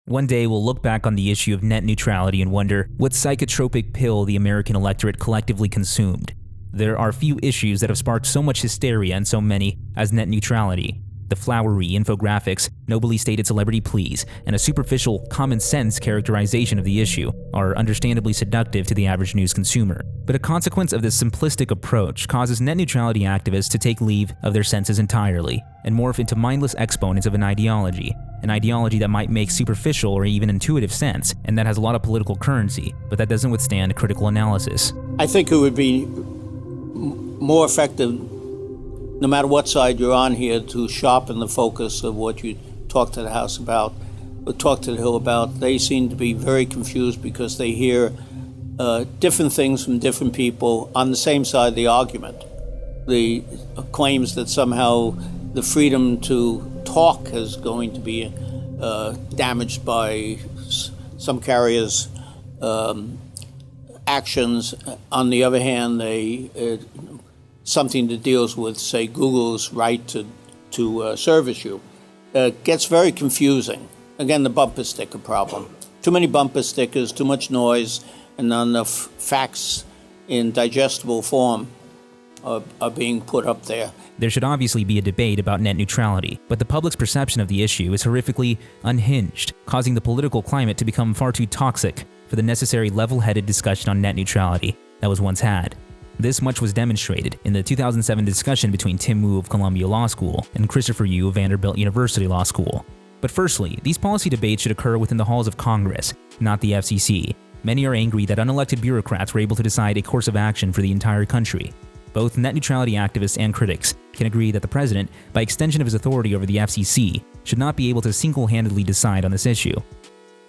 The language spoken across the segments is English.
One day we'll look back on the issue of net neutrality and wonder what psychotropic pill the American electorate collectively consumed. There are few issues that have sparked so much hysteria in so many as net neutrality. The flowery infographics, nobly stated celebrity pleas, and a superficial, common-sense characterization of the issue are understandably seductive to the average news consumer. But a consequence of this simplistic approach causes net neutrality activists to take leave of their senses entirely and morph into mindless exponents of an ideology that might make superficial or even intuitive sense, and that has a lot of political currency, but that doesn't withstand critical analysis. I think it would be more effective, no matter what side you're on here, to sharpen the focus of what you talk to the House about, or talk to the Hill about. They seem to be very confused because they hear different things from different people on the same side of the argument. The claims that somehow the freedom to talk is going to be damaged by some carriers' actions. On the other hand, something that deals with, say, Google's right to service you, gets very confusing. Again, the bumper sticker problem. Too many bumper stickers, too much noise, and not enough facts in digestible form are being put up there. There should obviously be a debate about net neutrality, but the public's perception of the issue is horrifically unhinged, causing the political climate to become far too toxic for the necessary level-headed discussion on net neutrality that was once had. This much was demonstrated in the 2007 discussion between Tim Wu of Columbia Law School and Christopher Yu of Vanderbilt University Law School. But firstly, these policy debates should occur within the halls of Congress, not the FCC. Many are angry that unelected bureaucrats were able to decide a course of action for the entire country. Both net neutrality activists and critics can agree that the president, by extension of his authority over the FCC, should not be able to single-handedly decide on this issue.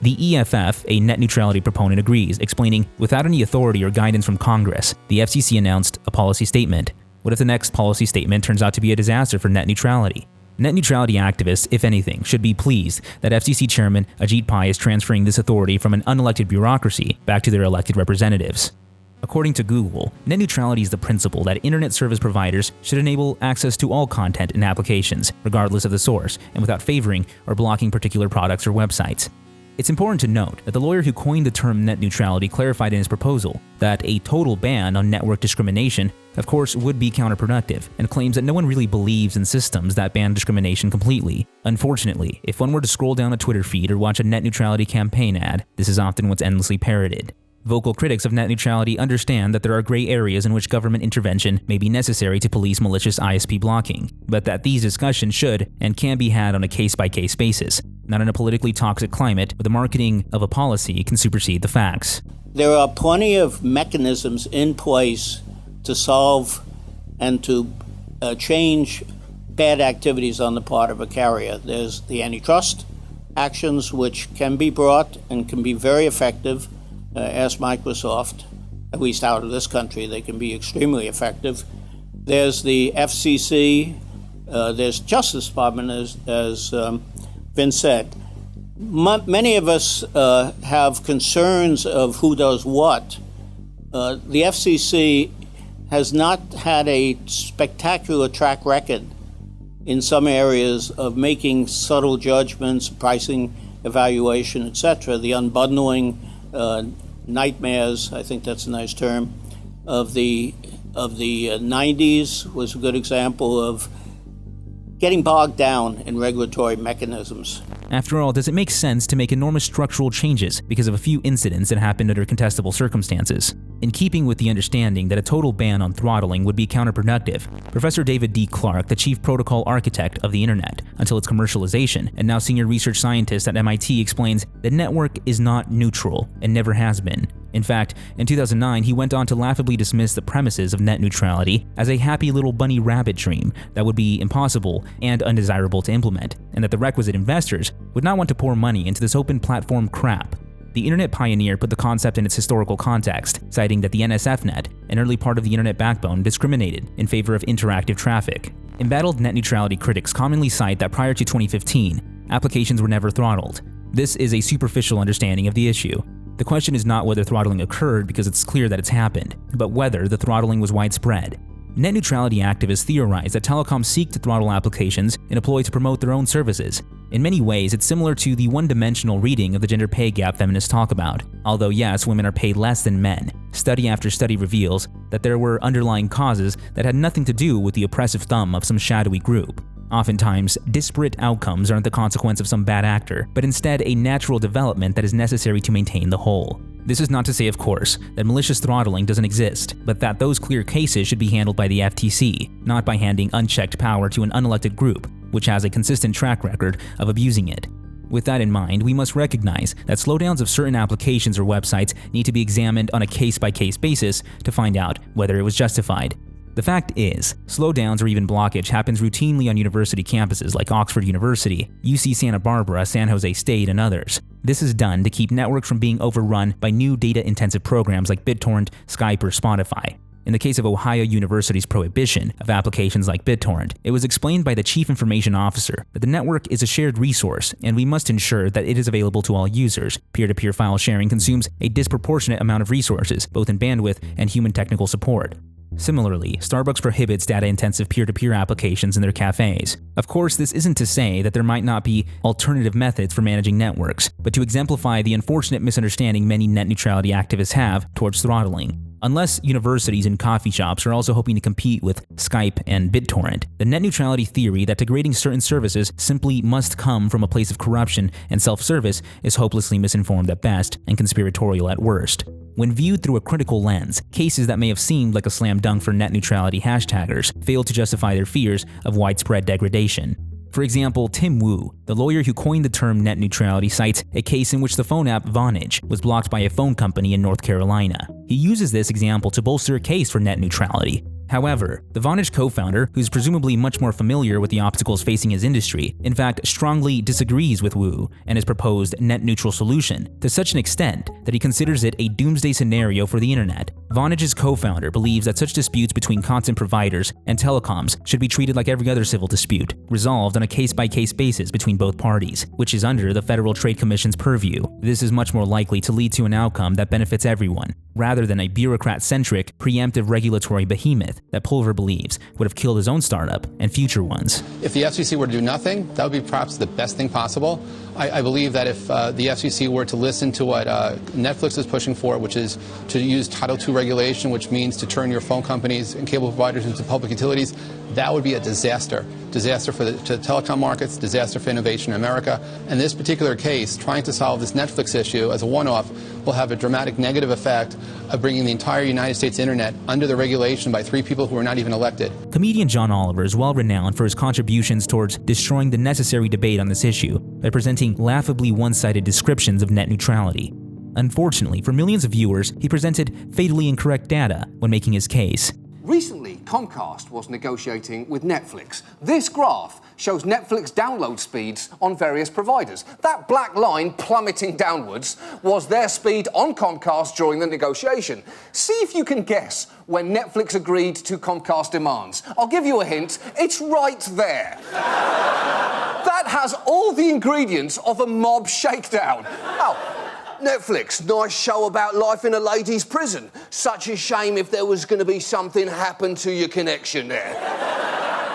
The EFF, a net neutrality proponent, agrees, explaining, without any authority or guidance from Congress, the FCC announced a policy statement. What if the next policy statement turns out to be a disaster for net neutrality? Net neutrality activists, if anything, should be pleased that FCC Chairman Ajit Pai is transferring this authority from an unelected bureaucracy back to their elected representatives. According to Google, net neutrality is the principle that internet service providers should enable access to all content and applications, regardless of the source, and without favoring or blocking particular products or websites. It's important to note that the lawyer who coined the term net neutrality clarified in his proposal that a total ban on network discrimination, of course, would be counterproductive, and claims that no one really believes in systems that ban discrimination completely. Unfortunately, if one were to scroll down a Twitter feed or watch a net neutrality campaign ad, this is often what's endlessly parroted. Vocal critics of net neutrality understand that there are gray areas in which government intervention may be necessary to police malicious ISP blocking, but that these discussions should and can be had on a case-by-case basis, not in a politically toxic climate where the marketing of a policy can supersede the facts. There are plenty of mechanisms in place to solve and to change bad activities on the part of a carrier. There's the antitrust actions, which can be brought and can be very effective. Ask Microsoft, at least out of this country, they can be extremely effective. There's the FCC, there's Justice Department, as Vince said. Many of us have concerns of who does what. The FCC has not had a spectacular track record in some areas of making subtle judgments, pricing evaluation, etc. The unbundling nightmares, I think that's a nice term, of the 90s was a good example of getting bogged down in regulatory mechanisms. After all, does it make sense to make enormous structural changes because of a few incidents that happened under contestable circumstances? In keeping with the understanding that a total ban on throttling would be counterproductive, Professor David D. Clark, the chief protocol architect of the internet until its commercialization and now senior research scientist at MIT, explains that network is not neutral and never has been. In fact, in 2009, he went on to laughably dismiss the premises of net neutrality as a happy little bunny rabbit dream that would be impossible and undesirable to implement, and that the requisite investors would not want to pour money into this open platform crap. The internet pioneer put the concept in its historical context, citing that the NSFNet, an early part of the internet backbone, discriminated in favor of interactive traffic. Embattled net neutrality critics commonly cite that prior to 2015, applications were never throttled. This is a superficial understanding of the issue. The question is not whether throttling occurred because it's clear that it's happened, but whether the throttling was widespread. Net neutrality activists theorize that telecoms seek to throttle applications in a ploy to promote their own services. In many ways, it's similar to the one-dimensional reading of the gender pay gap feminists talk about. Although yes, women are paid less than men, study after study reveals that there were underlying causes that had nothing to do with the oppressive thumb of some shadowy group. Oftentimes, disparate outcomes aren't the consequence of some bad actor, but instead a natural development that is necessary to maintain the whole. This is not to say, of course, that malicious throttling doesn't exist, but that those clear cases should be handled by the FTC, not by handing unchecked power to an unelected group, which has a consistent track record of abusing it. With that in mind, we must recognize that slowdowns of certain applications or websites need to be examined on a case-by-case basis to find out whether it was justified. The fact is, slowdowns or even blockage happens routinely on university campuses like Oxford University, UC Santa Barbara, San Jose State, and others. This is done to keep networks from being overrun by new data-intensive programs like BitTorrent, Skype, or Spotify. In the case of Ohio University's prohibition of applications like BitTorrent, it was explained by the Chief Information Officer that the network is a shared resource and we must ensure that it is available to all users. Peer-to-peer file sharing consumes a disproportionate amount of resources, both in bandwidth and human technical support. Similarly, Starbucks prohibits data-intensive peer-to-peer applications in their cafes. Of course, this isn't to say that there might not be alternative methods for managing networks, but to exemplify the unfortunate misunderstanding many net neutrality activists have towards throttling. Unless universities and coffee shops are also hoping to compete with Skype and BitTorrent, the net neutrality theory that degrading certain services simply must come from a place of corruption and self-service is hopelessly misinformed at best and conspiratorial at worst. When viewed through a critical lens, cases that may have seemed like a slam dunk for net neutrality hashtaggers fail to justify their fears of widespread degradation. For example, Tim Wu, the lawyer who coined the term net neutrality, cites a case in which the phone app Vonage was blocked by a phone company in North Carolina. He uses this example to bolster a case for net neutrality. However, the Vonage co-founder, who's presumably much more familiar with the obstacles facing his industry, in fact strongly disagrees with Wu and his proposed net neutral solution to such an extent that he considers it a doomsday scenario for the internet. Vonage's co-founder believes that such disputes between content providers and telecoms should be treated like every other civil dispute, resolved on a case-by-case basis between both parties, which is under the Federal Trade Commission's purview. This is much more likely to lead to an outcome that benefits everyone, rather than a bureaucrat-centric, preemptive regulatory behemoth that Pulver believes would have killed his own startup and future ones. If the FCC were to do nothing, that would be perhaps the best thing possible. I believe that if the FCC were to listen to what Netflix is pushing for, which is to use Title II regulation, which means to turn your phone companies and cable providers into public utilities, that would be a disaster. Disaster for the telecom markets, disaster for innovation in America. In this particular case, trying to solve this Netflix issue as a one-off will have a dramatic negative effect of bringing the entire United States internet under the regulation by three people who are not even elected. Comedian John Oliver is well renowned for his contributions towards destroying the necessary debate on this issue by presenting laughably one-sided descriptions of net neutrality. Unfortunately, for millions of viewers, he presented fatally incorrect data when making his case. Recently, Comcast was negotiating with Netflix. This graph shows Netflix download speeds on various providers. That black line plummeting downwards was their speed on Comcast during the negotiation. See if you can guess when Netflix agreed to Comcast demands. I'll give you a hint. It's right there. That has all the ingredients of a mob shakedown. Oh. Netflix, nice show about life in a ladies' prison. Such a shame if there was going to be something happen to your connection there.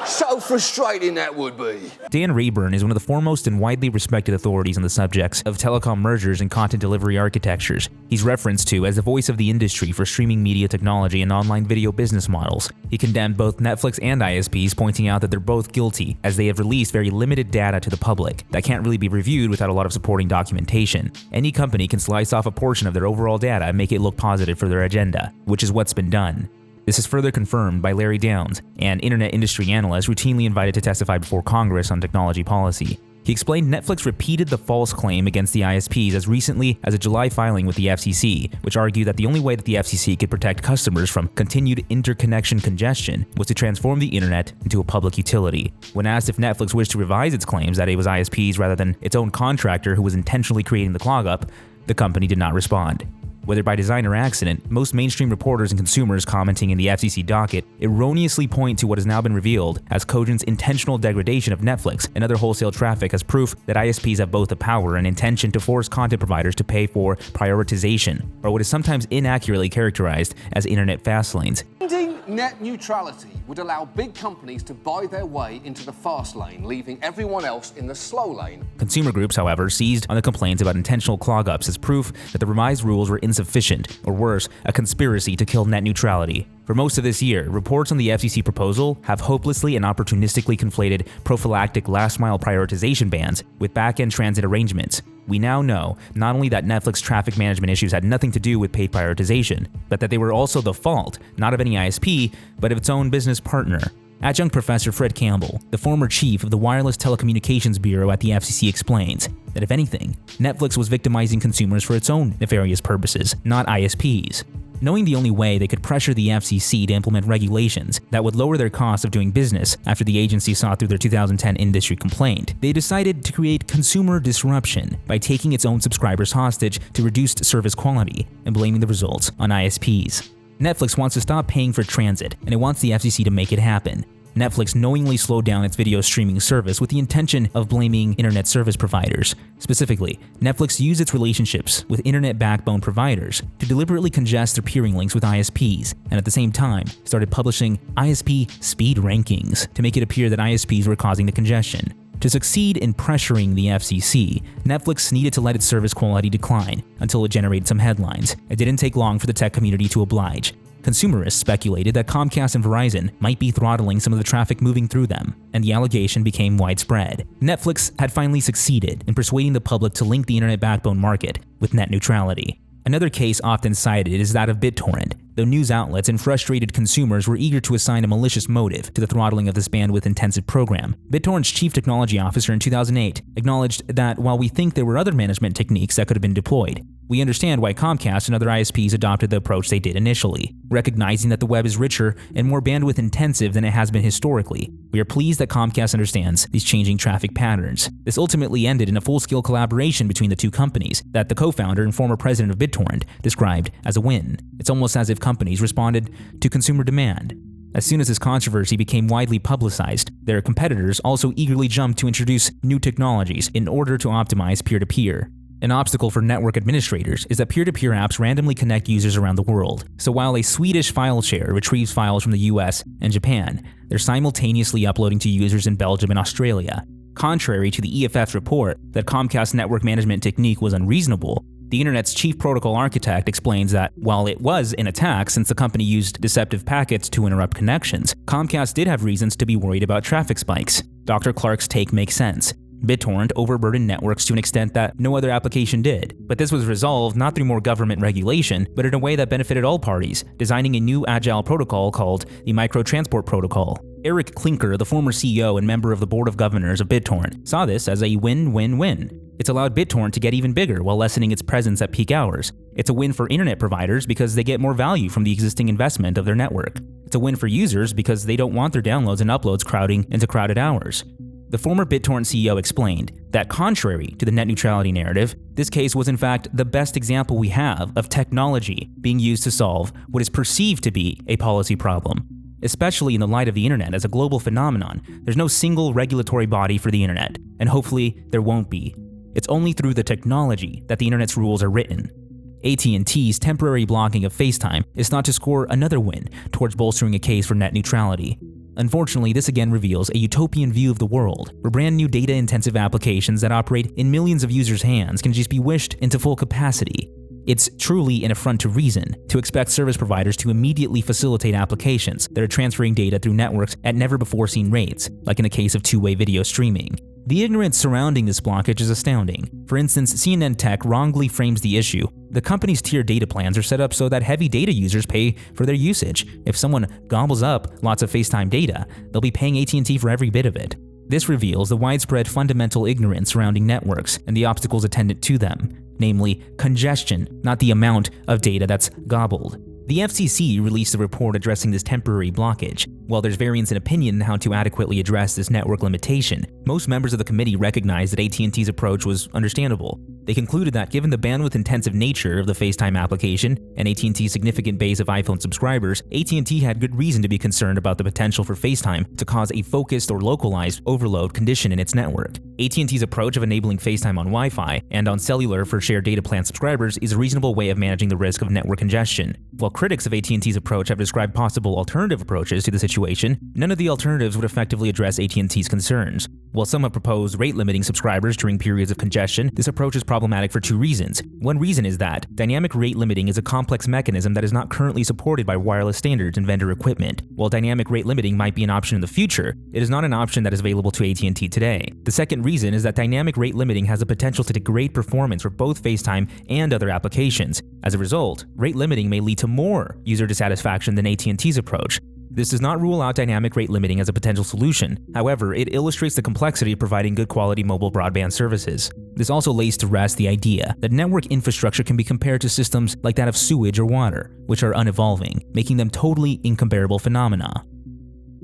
So frustrating that would be. Dan Rayburn is one of the foremost and widely respected authorities on the subjects of telecom mergers and content delivery architectures. He's referenced to as the voice of the industry for streaming media technology and online video business models. He condemned both Netflix and ISPs, pointing out that they're both guilty, as they have released very limited data to the public that can't really be reviewed without a lot of supporting documentation. Any company can slice off a portion of their overall data and make it look positive for their agenda, which is what's been done. This is further confirmed by Larry Downs, an internet industry analyst routinely invited to testify before Congress on technology policy. He explained Netflix repeated the false claim against the ISPs as recently as a July filing with the FCC, which argued that the only way that the FCC could protect customers from continued interconnection congestion was to transform the internet into a public utility. When asked if Netflix wished to revise its claims that it was ISPs rather than its own contractor who was intentionally creating the clog-up, the company did not respond. Whether by design or accident, most mainstream reporters and consumers commenting in the FCC docket erroneously point to what has now been revealed as Cogent's intentional degradation of Netflix and other wholesale traffic as proof that ISPs have both the power and intention to force content providers to pay for prioritization, or what is sometimes inaccurately characterized as internet fast lanes. Ending net neutrality would allow big companies to buy their way into the fast lane, leaving everyone else in the slow lane. Consumer groups, however, seized on the complaints about intentional clog-ups as proof that the revised rules were insufficient, or worse, a conspiracy to kill net neutrality. For most of this year, reports on the FCC proposal have hopelessly and opportunistically conflated prophylactic last-mile prioritization bans with back-end transit arrangements. We now know not only that Netflix traffic management issues had nothing to do with paid prioritization, but that they were also the fault, not of any ISP, but of its own business partner. Adjunct Professor Fred Campbell, the former chief of the Wireless Telecommunications Bureau at the FCC, explains that if anything, Netflix was victimizing consumers for its own nefarious purposes, not ISPs. Knowing the only way they could pressure the FCC to implement regulations that would lower their cost of doing business after the agency saw through their 2010 industry complaint, they decided to create consumer disruption by taking its own subscribers hostage to reduced service quality and blaming the results on ISPs. Netflix wants to stop paying for transit, and it wants the FCC to make it happen. Netflix knowingly slowed down its video streaming service with the intention of blaming internet service providers. Specifically, Netflix used its relationships with internet backbone providers to deliberately congest their peering links with ISPs, and at the same time started publishing ISP speed rankings to make it appear that ISPs were causing the congestion. To succeed in pressuring the FCC, Netflix needed to let its service quality decline until it generated some headlines. It didn't take long for the tech community to oblige. Consumerists speculated that Comcast and Verizon might be throttling some of the traffic moving through them, and the allegation became widespread. Netflix had finally succeeded in persuading the public to link the internet backbone market with net neutrality. Another case often cited is that of BitTorrent, though news outlets and frustrated consumers were eager to assign a malicious motive to the throttling of this bandwidth-intensive program. BitTorrent's chief technology officer in 2008 acknowledged that while we think there were other management techniques that could have been deployed, we understand why Comcast and other ISPs adopted the approach they did initially, recognizing that the web is richer and more bandwidth intensive than it has been historically. We are pleased that Comcast understands these changing traffic patterns. This ultimately ended in a full-scale collaboration between the two companies that the co-founder and former president of BitTorrent described as a win. It's almost as if companies responded to consumer demand. As soon as this controversy became widely publicized, their competitors also eagerly jumped to introduce new technologies in order to optimize peer-to-peer. An obstacle for network administrators is that peer-to-peer apps randomly connect users around the world. So while a Swedish file share retrieves files from the US and Japan, they're simultaneously uploading to users in Belgium and Australia. Contrary to the EFF's report that Comcast's network management technique was unreasonable, the internet's chief protocol architect explains that while it was an attack since the company used deceptive packets to interrupt connections, Comcast did have reasons to be worried about traffic spikes. Dr. Clark's take makes sense. BitTorrent overburdened networks to an extent that no other application did, but this was resolved not through more government regulation, but in a way that benefited all parties, designing a new agile protocol called the Microtransport Protocol. Eric Klinker, the former CEO and member of the board of governors of BitTorrent, saw this as a win-win-win. It's allowed BitTorrent to get even bigger while lessening its presence at peak hours. It's a win for internet providers because they get more value from the existing investment of their network. It's a win for users because they don't want their downloads and uploads crowding into crowded hours. The former BitTorrent CEO explained that contrary to the net neutrality narrative, this case was in fact the best example we have of technology being used to solve what is perceived to be a policy problem. Especially in the light of the internet as a global phenomenon, there's no single regulatory body for the internet, and hopefully there won't be. It's only through the technology that the internet's rules are written. AT&T's temporary blocking of FaceTime is thought to score another win towards bolstering a case for net neutrality. Unfortunately, this again reveals a utopian view of the world, where brand new data-intensive applications that operate in millions of users' hands can just be wished into full capacity. It's truly an affront to reason to expect service providers to immediately facilitate applications that are transferring data through networks at never-before-seen rates, like in the case of two-way video streaming. The ignorance surrounding this blockage is astounding. For instance, CNN Tech wrongly frames the issue. The company's tiered data plans are set up so that heavy data users pay for their usage. If someone gobbles up lots of FaceTime data, they'll be paying AT&T for every bit of it. This reveals the widespread fundamental ignorance surrounding networks and the obstacles attendant to them, namely congestion, not the amount of data that's gobbled. The FCC released a report addressing this temporary blockage. While there's variance in opinion on how to adequately address this network limitation, most members of the committee recognized that AT&T's approach was understandable. They concluded that given the bandwidth-intensive nature of the FaceTime application and AT&T's significant base of iPhone subscribers, AT&T had good reason to be concerned about the potential for FaceTime to cause a focused or localized overload condition in its network. AT&T's approach of enabling FaceTime on Wi-Fi and on cellular for shared data plan subscribers is a reasonable way of managing the risk of network congestion. While critics of AT&T's approach have described possible alternative approaches to the situation, none of the alternatives would effectively address AT&T's concerns. While some have proposed rate-limiting subscribers during periods of congestion, this approach is problematic for two reasons. One reason is that dynamic rate limiting is a complex mechanism that is not currently supported by wireless standards and vendor equipment. While dynamic rate limiting might be an option in the future, it is not an option that is available to AT&T today. The second reason is that dynamic rate limiting has the potential to degrade performance for both FaceTime and other applications. As a result, rate limiting may lead to more user dissatisfaction than AT&T's approach. This does not rule out dynamic rate limiting as a potential solution. However, it illustrates the complexity of providing good quality mobile broadband services. This also lays to rest the idea that network infrastructure can be compared to systems like that of sewage or water, which are unevolving, making them totally incomparable phenomena.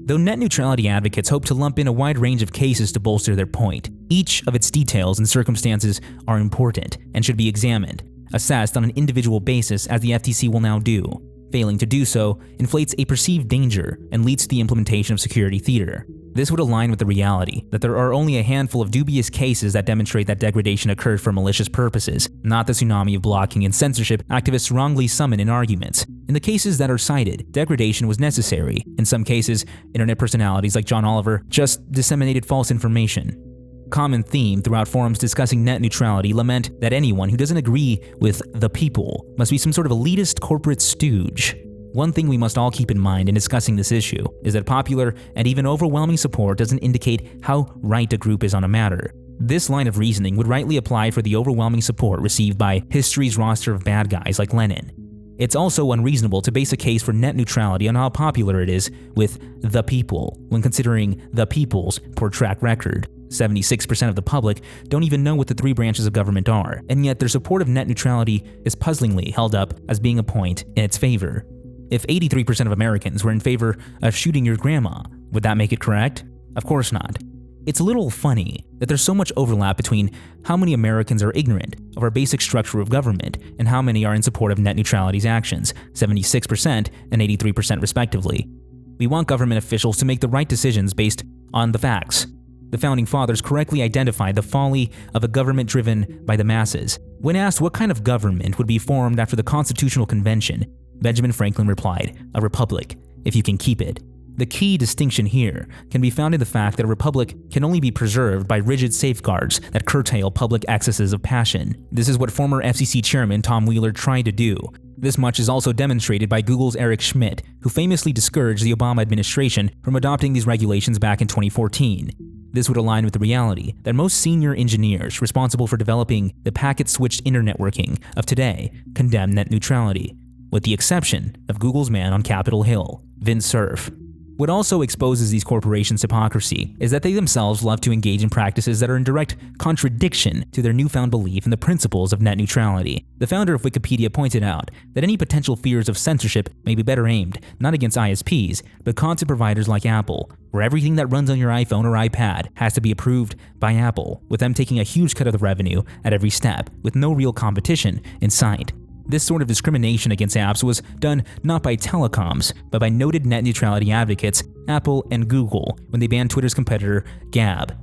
Though net neutrality advocates hope to lump in a wide range of cases to bolster their point, each of its details and circumstances are important and should be examined, assessed on an individual basis as the FTC will now do. Failing to do so inflates a perceived danger and leads to the implementation of security theater. This would align with the reality that there are only a handful of dubious cases that demonstrate that degradation occurred for malicious purposes, not the tsunami of blocking and censorship activists wrongly summon in arguments. In the cases that are cited, degradation was necessary. In some cases, internet personalities like John Oliver just disseminated false information. Common theme throughout forums discussing net neutrality lament that anyone who doesn't agree with the people must be some sort of elitist corporate stooge. One thing we must all keep in mind in discussing this issue is that popular and even overwhelming support doesn't indicate how right a group is on a matter. This line of reasoning would rightly apply for the overwhelming support received by history's roster of bad guys like Lenin. It's also unreasonable to base a case for net neutrality on how popular it is with the people when considering the people's poor track record. 76% of the public don't even know what the three branches of government are, and yet their support of net neutrality is puzzlingly held up as being a point in its favor. If 83% of Americans were in favor of shooting your grandma, would that make it correct? Of course not. It's a little funny that there's so much overlap between how many Americans are ignorant of our basic structure of government and how many are in support of net neutrality's actions, 76% and 83% respectively. We want government officials to make the right decisions based on the facts. The Founding Fathers correctly identified the folly of a government driven by the masses. When asked what kind of government would be formed after the Constitutional Convention, Benjamin Franklin replied, "A republic, if you can keep it." The key distinction here can be found in the fact that a republic can only be preserved by rigid safeguards that curtail public excesses of passion. This is what former FCC Chairman Tom Wheeler tried to do. This much is also demonstrated by Google's Eric Schmidt, who famously discouraged the Obama administration from adopting these regulations back in 2014. This would align with the reality that most senior engineers responsible for developing the packet-switched internetworking of today condemn net neutrality, with the exception of Google's man on Capitol Hill, Vint Cerf. What also exposes these corporations' hypocrisy is that they themselves love to engage in practices that are in direct contradiction to their newfound belief in the principles of net neutrality. The founder of Wikipedia pointed out that any potential fears of censorship may be better aimed, not against ISPs, but content providers like Apple, where everything that runs on your iPhone or iPad has to be approved by Apple, with them taking a huge cut of the revenue at every step, with no real competition in sight. This sort of discrimination against apps was done not by telecoms, but by noted net neutrality advocates Apple and Google when they banned Twitter's competitor Gab.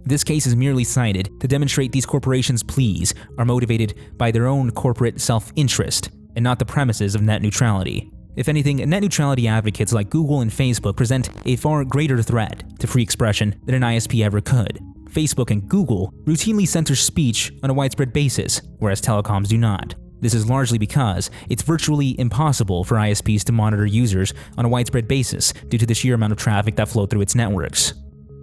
This case is merely cited to demonstrate these corporations' pleas are motivated by their own corporate self-interest and not the premises of net neutrality. If anything, net neutrality advocates like Google and Facebook present a far greater threat to free expression than an ISP ever could. Facebook and Google routinely censor speech on a widespread basis, whereas telecoms do not. This is largely because it's virtually impossible for ISPs to monitor users on a widespread basis due to the sheer amount of traffic that flow through its networks.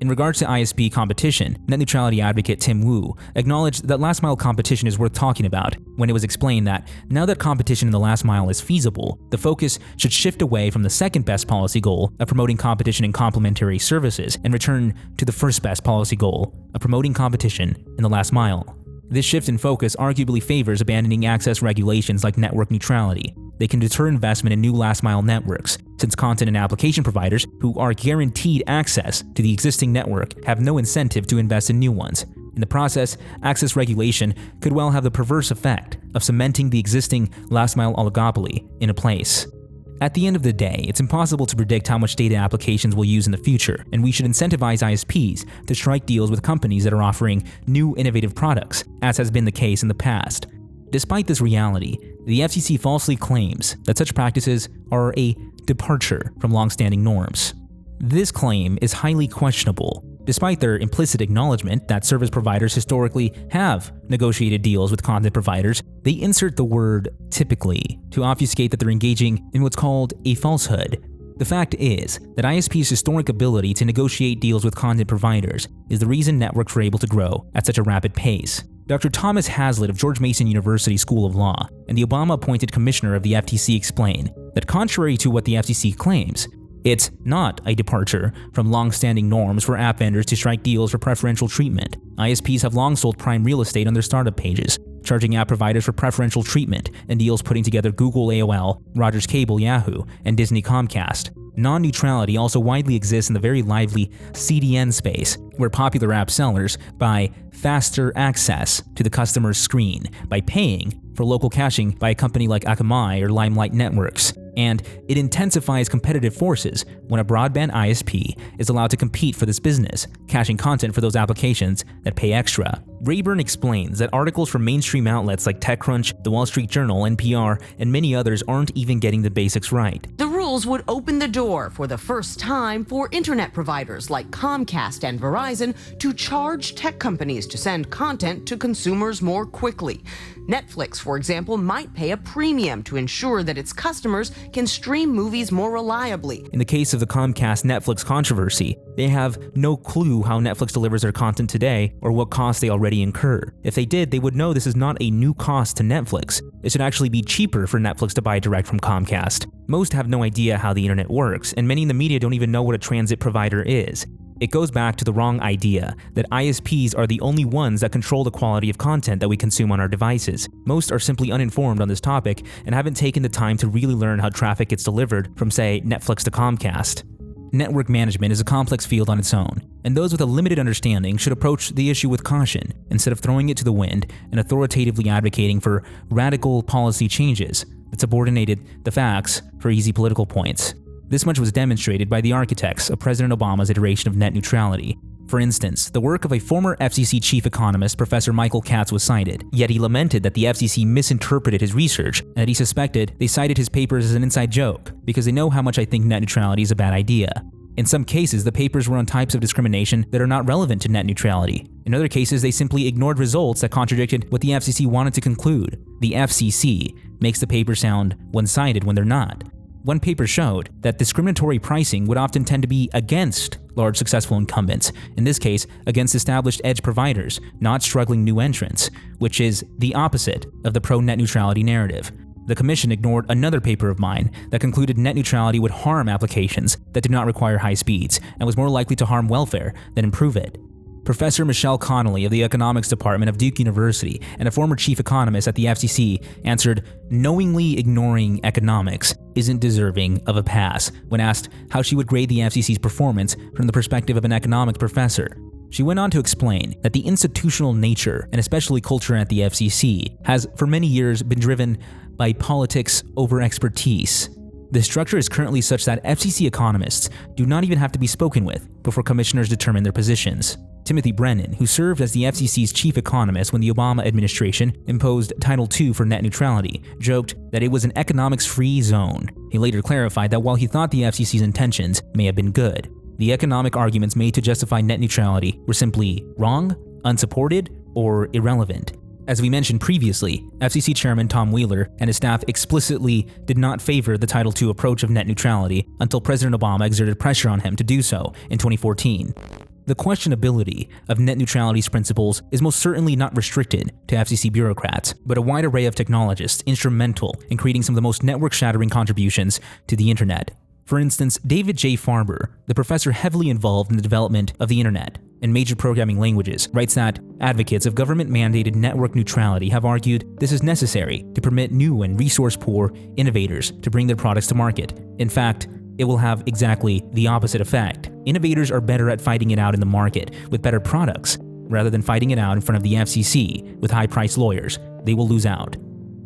In regards to ISP competition, net neutrality advocate Tim Wu acknowledged that last mile competition is worth talking about when it was explained that now that competition in the last mile is feasible, the focus should shift away from the second best policy goal of promoting competition in complementary services and return to the first best policy goal of promoting competition in the last mile. This shift in focus arguably favors abandoning access regulations like network neutrality. they can deter investment in new last-mile networks, since content and application providers who are guaranteed access to the existing network have no incentive to invest in new ones. In the process, access regulation could well have the perverse effect of cementing the existing last-mile oligopoly into place. At the end of the day, it's impossible to predict how much data applications we'll use in the future, and we should incentivize ISPs to strike deals with companies that are offering new innovative products, as has been the case in the past. Despite this reality, the FCC falsely claims that such practices are a departure from long-standing norms. This claim is highly questionable, despite their implicit acknowledgement that service providers historically have negotiated deals with content providers. They insert the word typically to obfuscate that they're engaging in what's called a falsehood. The fact is that ISP's historic ability to negotiate deals with content providers is the reason networks were able to grow at such a rapid pace. Dr. Thomas Hazlitt of George Mason University School of Law and the Obama-appointed commissioner of the FTC explain that contrary to what the FCC claims, it's not a departure from long-standing norms for app vendors to strike deals for preferential treatment. ISPs have long sold prime real estate on their startup pages, charging app providers for preferential treatment and deals putting together Google AOL, Rogers Cable Yahoo, and Disney Comcast. Non-neutrality also widely exists in the very lively CDN space, where popular app sellers buy faster access to the customer's screen by paying for local caching by a company like Akamai or Limelight Networks. And it intensifies competitive forces when a broadband ISP is allowed to compete for this business, caching content for those applications that pay extra. Rayburn explains that articles from mainstream outlets like TechCrunch, The Wall Street Journal, NPR, and many others aren't even getting the basics right. The rules would open the door for the first time for internet providers like Comcast and Verizon to charge tech companies to send content to consumers more quickly. Netflix, for example, might pay a premium to ensure that its customers can stream movies more reliably. In the case of the Comcast-Netflix controversy, they have no clue how Netflix delivers their content today or what costs they already incur. If they did, they would know this is not a new cost to Netflix. It should actually be cheaper for Netflix to buy direct from Comcast. Most have no idea how the internet works, and many in the media don't even know what a transit provider is. It goes back to the wrong idea that ISPs are the only ones that control the quality of content that we consume on our devices. Most are simply uninformed on this topic and haven't taken the time to really learn how traffic gets delivered from, say, Netflix to Comcast. Network management is a complex field on its own, and those with a limited understanding should approach the issue with caution instead of throwing it to the wind and authoritatively advocating for radical policy changes that subordinated the facts for easy political points. This much was demonstrated by the architects of President Obama's iteration of net neutrality. For instance, the work of a former FCC chief economist, Professor Michael Katz, was cited, yet he lamented that the FCC misinterpreted his research and that he suspected they cited his papers as an inside joke because they know how much I think net neutrality is a bad idea. In some cases, the papers were on types of discrimination that are not relevant to net neutrality. In other cases, they simply ignored results that contradicted what the FCC wanted to conclude. The FCC makes the papers sound one-sided when they're not. One paper showed that discriminatory pricing would often tend to be against large successful incumbents, in this case against established edge providers, not struggling new entrants, which is the opposite of the pro-net neutrality narrative. The commission ignored another paper of mine that concluded net neutrality would harm applications that did not require high speeds and was more likely to harm welfare than improve it. Professor Michelle Connolly of the Economics Department of Duke University and a former chief economist at the FCC answered, "Knowingly ignoring economics isn't deserving of a pass," when asked how she would grade the FCC's performance from the perspective of an economics professor. She went on to explain that the institutional nature, and especially culture at the FCC, has for many years been driven by politics over expertise. The structure is currently such that FCC economists do not even have to be spoken with before commissioners determine their positions. Timothy Brennan, who served as the FCC's chief economist when the Obama administration imposed Title II for net neutrality, joked that it was an economics-free zone. He later clarified that while he thought the FCC's intentions may have been good, the economic arguments made to justify net neutrality were simply wrong, unsupported, or irrelevant. As we mentioned previously, FCC Chairman Tom Wheeler and his staff explicitly did not favor the Title II approach of net neutrality until President Obama exerted pressure on him to do so in 2014. The questionability of net neutrality's principles is most certainly not restricted to FCC bureaucrats, but a wide array of technologists instrumental in creating some of the most network-shattering contributions to the internet. For instance, David J. Farber, the professor heavily involved in the development of the internet and major programming languages, writes that advocates of government-mandated network neutrality have argued this is necessary to permit new and resource-poor innovators to bring their products to market. In fact, it will have exactly the opposite effect. Innovators are better at fighting it out in the market with better products, rather than fighting it out in front of the FCC with high-priced lawyers. They will lose out.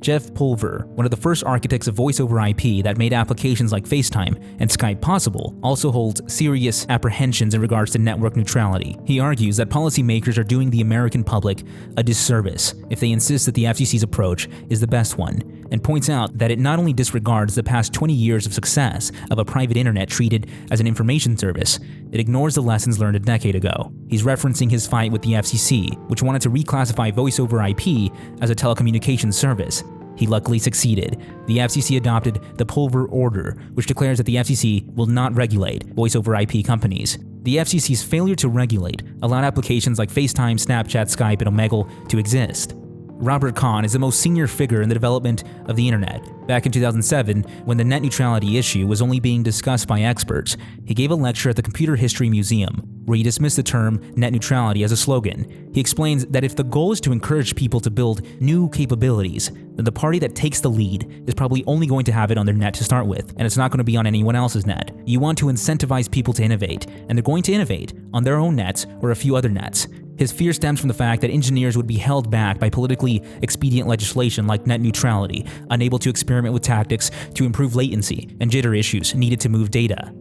Jeff Pulver, one of the first architects of voice-over IP that made applications like FaceTime and Skype possible, also holds serious apprehensions in regards to network neutrality. He argues that policymakers are doing the American public a disservice if they insist that the FCC's approach is the best one, and points out that it not only disregards the past 20 years of success of a private internet treated as an information service, it ignores the lessons learned a decade ago. He's referencing his fight with the FCC, which wanted to reclassify voice-over IP as a telecommunications service. He luckily succeeded. The FCC adopted the Pulver Order, which declares that the FCC will not regulate voice-over IP companies. The FCC's failure to regulate allowed applications like FaceTime, Snapchat, Skype, and Omegle to exist. Robert Kahn is the most senior figure in the development of the internet. Back in 2007, when the net neutrality issue was only being discussed by experts, he gave a lecture at the Computer History Museum, where he dismissed the term net neutrality as a slogan. He explains that if the goal is to encourage people to build new capabilities, then the party that takes the lead is probably only going to have it on their net to start with, and it's not going to be on anyone else's net. You want to incentivize people to innovate, and they're going to innovate on their own nets or a few other nets. His fear stems from the fact that engineers would be held back by politically expedient legislation like net neutrality, unable to experiment with tactics to improve latency and jitter issues needed to move data.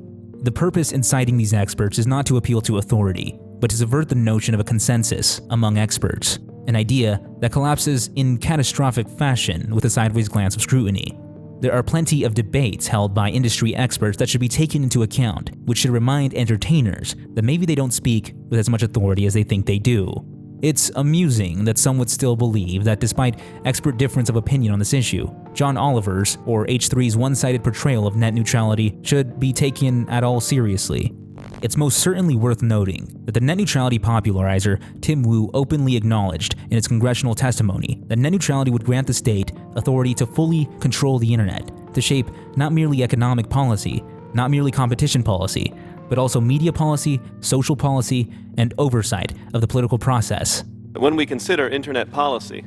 The purpose in citing these experts is not to appeal to authority, but to subvert the notion of a consensus among experts, an idea that collapses in catastrophic fashion with a sideways glance of scrutiny. There are plenty of debates held by industry experts that should be taken into account, which should remind entertainers that maybe they don't speak with as much authority as they think they do. It's amusing that some would still believe that despite expert difference of opinion on this issue, John Oliver's or H3's one-sided portrayal of net neutrality should be taken at all seriously. It's most certainly worth noting that the net neutrality popularizer Tim Wu openly acknowledged in its congressional testimony that net neutrality would grant the state authority to fully control the internet, to shape not merely economic policy, not merely competition policy, but also media policy, social policy, and oversight of the political process. When we consider internet policy,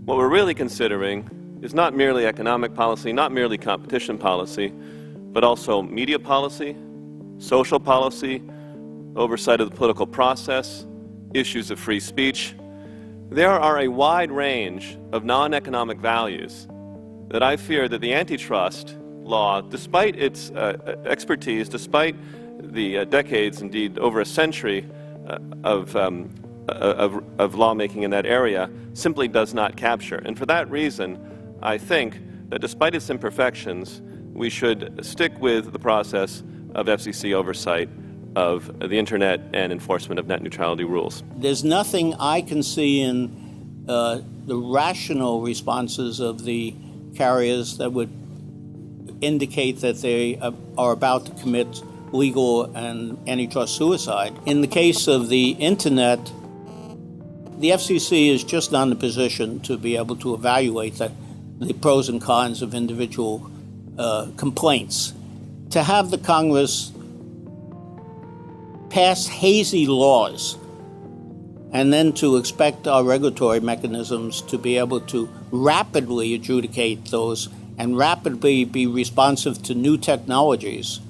what we're really considering is not merely economic policy, not merely competition policy, but also media policy, social policy, oversight of the political process, issues of free speech. There are a wide range of non-economic values that I fear that the antitrust law, despite its expertise, despite the decades, indeed over a century of lawmaking in that area, simply does not capture. And for that reason, I think that despite its imperfections, we should stick with the process of FCC oversight of the internet and enforcement of net neutrality rules. There's nothing I can see in the rational responses of the carriers that would indicate that they are about to commit legal and antitrust suicide. In the case of the internet, the FCC is just not in a position to be able to evaluate the pros and cons of individual complaints. To have the Congress pass hazy laws and then to expect our regulatory mechanisms to be able to rapidly adjudicate those and rapidly be responsive to new technologies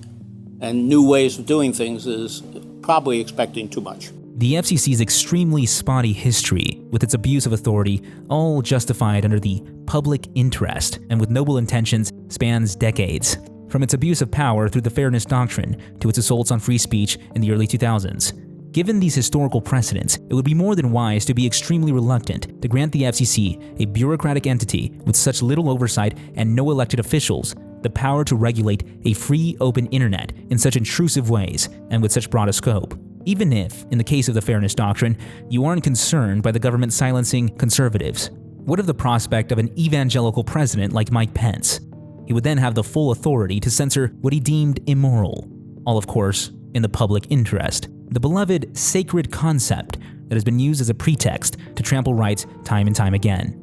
and new ways of doing things is probably expecting too much. The FCC's extremely spotty history, with its abuse of authority, all justified under the public interest and with noble intentions, spans decades. From its abuse of power through the Fairness Doctrine to its assaults on free speech in the early 2000s. Given these historical precedents, it would be more than wise to be extremely reluctant to grant the FCC, a bureaucratic entity with such little oversight and no elected officials, the power to regulate a free, open internet in such intrusive ways and with such broad a scope. Even if, in the case of the Fairness Doctrine, you aren't concerned by the government silencing conservatives. What of the prospect of an evangelical president like Mike Pence? He would then have the full authority to censor what he deemed immoral, all of course in the public interest, the beloved sacred concept that has been used as a pretext to trample rights time and time again.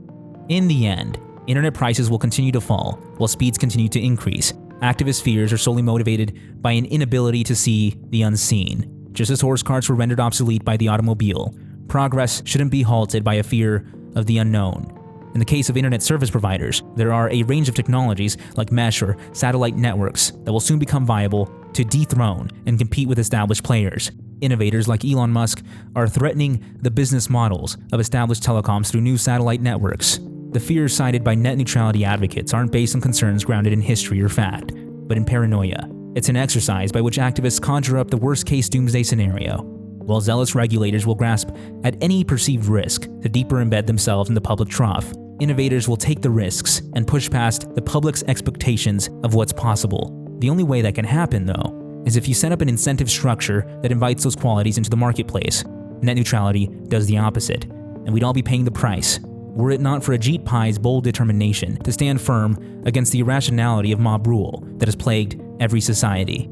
In the end, internet prices will continue to fall while speeds continue to increase. Activist fears are solely motivated by an inability to see the unseen. Just as horse carts were rendered obsolete by the automobile, progress shouldn't be halted by a fear of the unknown. In the case of internet service providers, there are a range of technologies like mesh or satellite networks that will soon become viable to dethrone and compete with established players. Innovators like Elon Musk are threatening the business models of established telecoms through new satellite networks. The fears cited by net neutrality advocates aren't based on concerns grounded in history or fact, but in paranoia. It's an exercise by which activists conjure up the worst-case doomsday scenario, while zealous regulators will grasp at any perceived risk to deeper embed themselves in the public trough. Innovators will take the risks and push past the public's expectations of what's possible. The only way that can happen, though, is if you set up an incentive structure that invites those qualities into the marketplace. Net neutrality does the opposite, and we'd all be paying the price, were it not for Ajit Pai's bold determination to stand firm against the irrationality of mob rule that has plagued every society.